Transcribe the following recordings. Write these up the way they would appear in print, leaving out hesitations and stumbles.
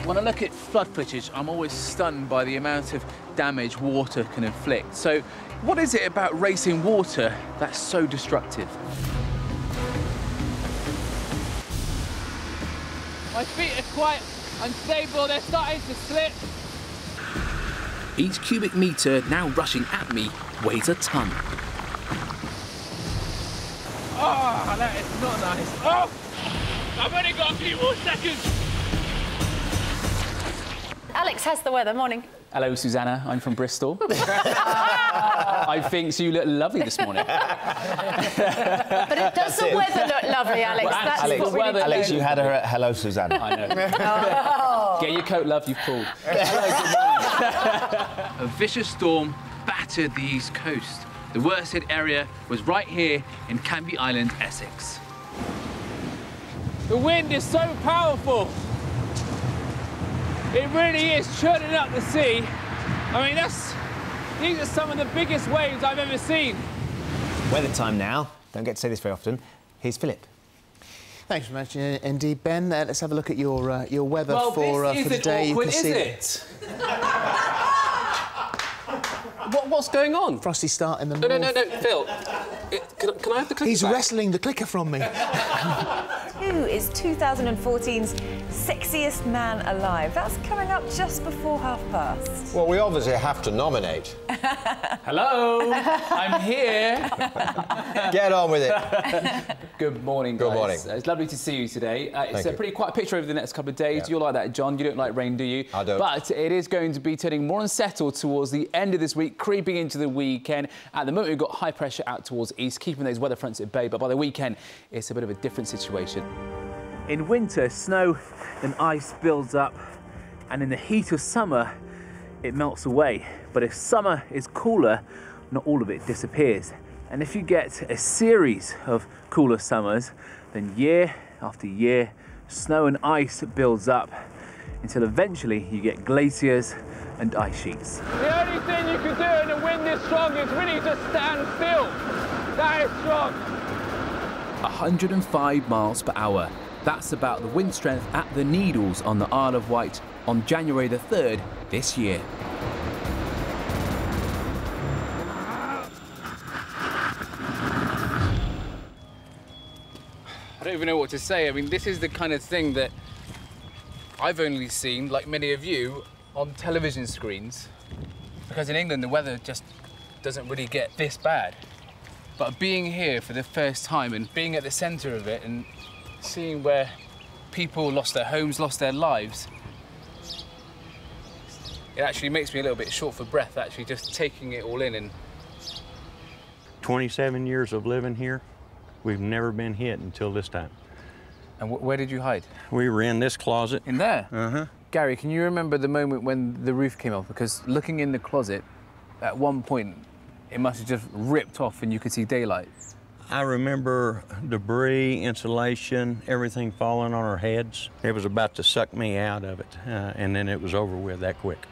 When I look at flood footage, I'm always stunned by the amount of damage water can inflict. So what is it about racing water that's so destructive? My feet are quite unstable, they're starting to slip. Each cubic metre now rushing at me weighs a tonne. Oh, that is not nice. Oh, I've only got a few more seconds. Alex has the weather. Morning. Hello, Susanna. I'm from Bristol. I think you look lovely this morning. But does the weather look lovely, Alex? Well, That's Alex, what really Alex, you had her at Hello, Susanna. I know. Oh. Get your coat, love, you've pulled. A vicious storm battered the east coast. The worst hit area was right here in Canby Island, Essex. The wind is so powerful. It really is churning up the sea. I mean, these are some of the biggest waves I've ever seen. Weather time now. Don't get to say this very often. Here's Philip. Thanks very much indeed, Ben. Let's have a look at your weather for today. Awkward, is it? What's going on? Frosty start in the north. No, Phil. Can I have the clicker He's back? wrestling the clicker from me. Who is 2014's sexiest man alive? That's coming up just before past. Well, we obviously have to nominate. Hello, I'm here. Get on with it. Good morning, guys. Good morning. It's lovely to see you today. It's Thank a pretty quiet picture over the next couple of days. Yeah. You're like that, John. You don't like rain, do you? I don't. But it is going to be turning more unsettled towards the end of this week, creeping into the weekend. At the moment, we've got high pressure out towards east, keeping those weather fronts at bay. But by the weekend, it's a bit of a different situation. In winter, snow and ice builds up, and in the heat of summer, it melts away. But if summer is cooler, not all of it disappears. And if you get a series of cooler summers, then year after year, snow and ice builds up until eventually you get glaciers and ice sheets. The only thing you can do when the wind is strong is really just stand still. That is strong. 105 miles per hour. That's about the wind strength at the Needles on the Isle of Wight on January the 3rd this year. I don't even know what to say. I mean, this is the kind of thing that I've only seen, like many of you, on television screens. Because in England, the weather just doesn't really get this bad. But being here for the first time and being at the centre of it and seeing where people lost their homes, lost their lives, it actually makes me a little bit short for breath, actually, just taking it all in. And 27 years of living here, we've never been hit until this time. And where did you hide? We were in this closet. In there? Uh-huh. Gary, can you remember the moment when the roof came off? Because looking in the closet, at one point, it must have just ripped off and you could see daylight. I remember debris, insulation, everything falling on our heads. It was about to suck me out of it, and then it was over with that quick.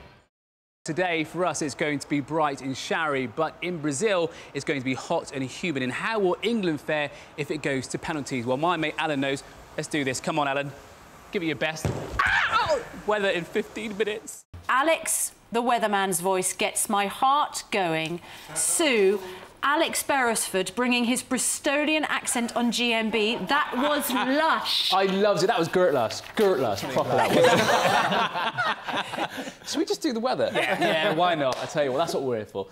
Today, for us, it's going to be bright and showery, but in Brazil, it's going to be hot and humid. And how will England fare if it goes to penalties? Well, my mate Alan knows. Let's do this. Come on, Alan. Give it your best. Ow! Weather in 15 minutes. Alex, the weatherman's voice, gets my heart going. Sue, Alex Beresford bringing his Bristolian accent on GMB. That was lush. I loved it. That was Gertlush. Gertlush. Proper that was. Should we just do the weather? Yeah, why not? I tell you what, that's what we're here for.